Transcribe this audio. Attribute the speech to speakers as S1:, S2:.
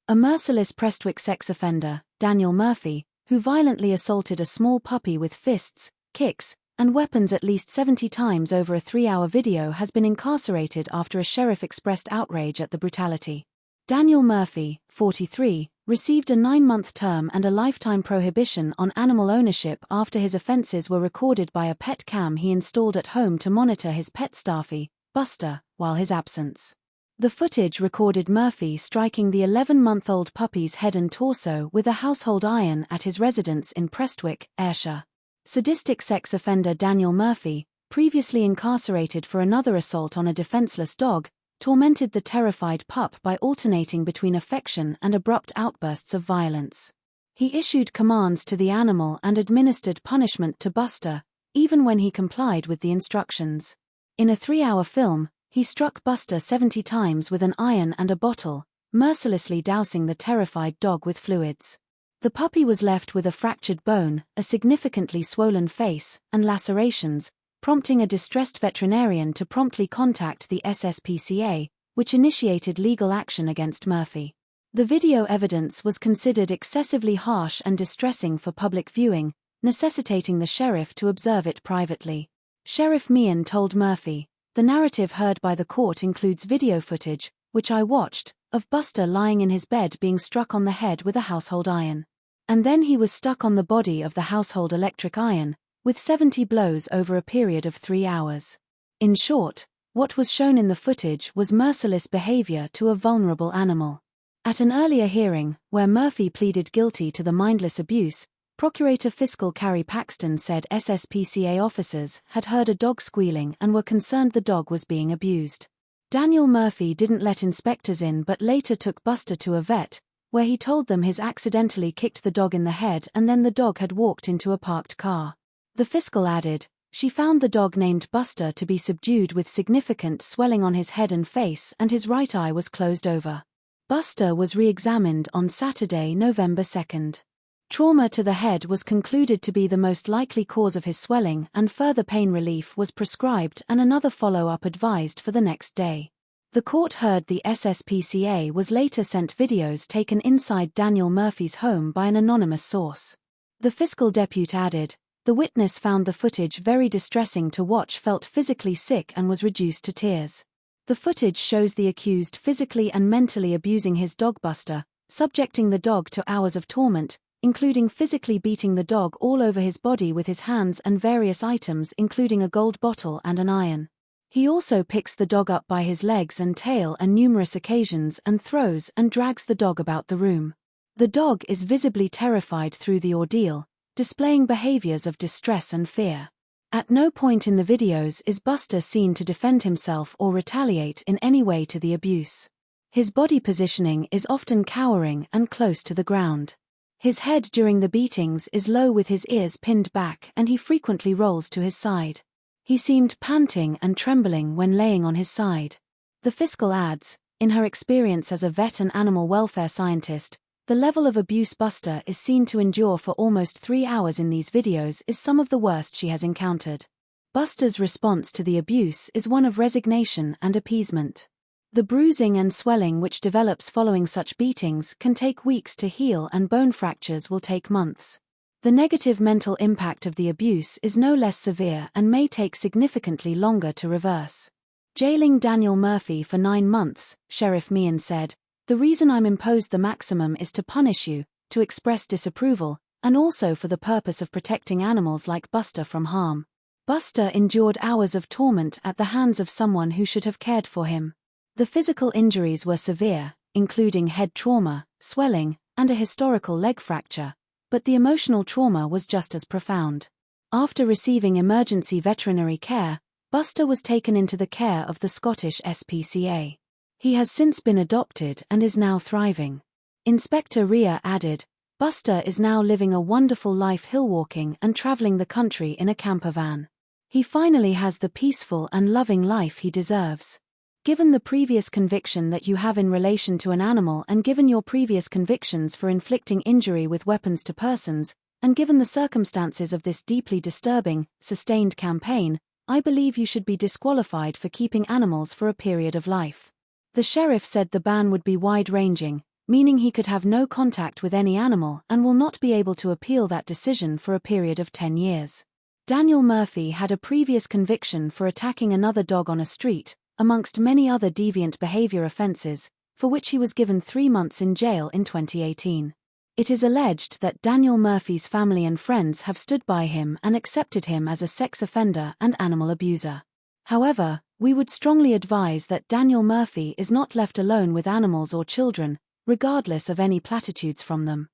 S1: A merciless Prestwick sex offender, Daniel Murphy, who violently assaulted a small puppy with fists, kicks, and weapons at least 70 times over a 3-hour video, has been incarcerated after a sheriff expressed outrage at the brutality. Daniel Murphy, 43, received a 9-month term and a lifetime prohibition on animal ownership after his offences were recorded by a pet cam he installed at home to monitor his pet Staffie, Buster, while his absence. The footage recorded Murphy striking the 11-month-old puppy's head and torso with a household iron at his residence in Prestwick, Ayrshire. Sadistic sex offender Daniel Murphy, previously incarcerated for another assault on a defenceless dog, tormented the terrified pup by alternating between affection and abrupt outbursts of violence. He issued commands to the animal and administered punishment to Buster, even when he complied with the instructions. In a 3-hour film, he struck Buster 70 times with an iron and a bottle, mercilessly dousing the terrified dog with fluids. The puppy was left with a fractured bone, a significantly swollen face, and lacerations, prompting a distressed veterinarian to promptly contact the SSPCA, which initiated legal action against Murphy. The video evidence was considered excessively harsh and distressing for public viewing, necessitating the sheriff to observe it privately. Sheriff Meehan told Murphy, "The narrative heard by the court includes video footage, which I watched, of Buster lying in his bed being struck on the head with a household iron. And then he was stuck on the body of the household electric iron, with 70 blows over a period of 3 hours. In short, what was shown in the footage was merciless behavior to a vulnerable animal." At an earlier hearing, where Murphy pleaded guilty to the mindless abuse, Procurator Fiscal Carrie Paxton said SSPCA officers had heard a dog squealing and were concerned the dog was being abused. Daniel Murphy didn't let inspectors in but later took Buster to a vet, where he told them he's accidentally kicked the dog in the head and then the dog had walked into a parked car. The fiscal added, "She found the dog named Buster to be subdued with significant swelling on his head and face and his right eye was closed over." Buster was re-examined on Saturday, November 2nd. Trauma to the head was concluded to be the most likely cause of his swelling and further pain relief was prescribed and another follow-up advised for the next day. The court heard the SSPCA was later sent videos taken inside Daniel Murphy's home by an anonymous source. The fiscal deputy added, "The witness found the footage very distressing to watch, felt physically sick and was reduced to tears." The footage shows the accused physically and mentally abusing his dog Buster, subjecting the dog to hours of torment, including physically beating the dog all over his body with his hands and various items including a gold bottle and an iron. He also picks the dog up by his legs and tail on numerous occasions and throws and drags the dog about the room. The dog is visibly terrified through the ordeal, displaying behaviors of distress and fear. At no point in the videos is Buster seen to defend himself or retaliate in any way to the abuse. His body positioning is often cowering and close to the ground. His head during the beatings is low with his ears pinned back and he frequently rolls to his side. He seemed panting and trembling when laying on his side. The fiscal adds, in her experience as a vet and animal welfare scientist, the level of abuse Buster is seen to endure for almost 3 hours in these videos is some of the worst she has encountered. Buster's response to the abuse is one of resignation and appeasement. The bruising and swelling which develops following such beatings can take weeks to heal and bone fractures will take months. The negative mental impact of the abuse is no less severe and may take significantly longer to reverse. Jailing Daniel Murphy for 9 months, Sheriff Meehan said, "The reason I'm imposed the maximum is to punish you, to express disapproval, and also for the purpose of protecting animals like Buster from harm." Buster endured hours of torment at the hands of someone who should have cared for him. The physical injuries were severe, including head trauma, swelling, and a historical leg fracture, but the emotional trauma was just as profound. After receiving emergency veterinary care, Buster was taken into the care of the Scottish SPCA. He has since been adopted and is now thriving. Inspector Rhea added, "Buster is now living a wonderful life hill-walking and traveling the country in a camper van. He finally has the peaceful and loving life he deserves. Given the previous conviction that you have in relation to an animal and given your previous convictions for inflicting injury with weapons to persons, and given the circumstances of this deeply disturbing, sustained campaign, I believe you should be disqualified for keeping animals for a period of life." The sheriff said the ban would be wide-ranging, meaning he could have no contact with any animal and will not be able to appeal that decision for a period of 10 years. Daniel Murphy had a previous conviction for attacking another dog on a street, amongst many other deviant behavior offences, for which he was given 3 months in jail in 2018. It is alleged that Daniel Murphy's family and friends have stood by him and accepted him as a sex offender and animal abuser. However, we would strongly advise that Daniel Murphy is not left alone with animals or children, regardless of any platitudes from them.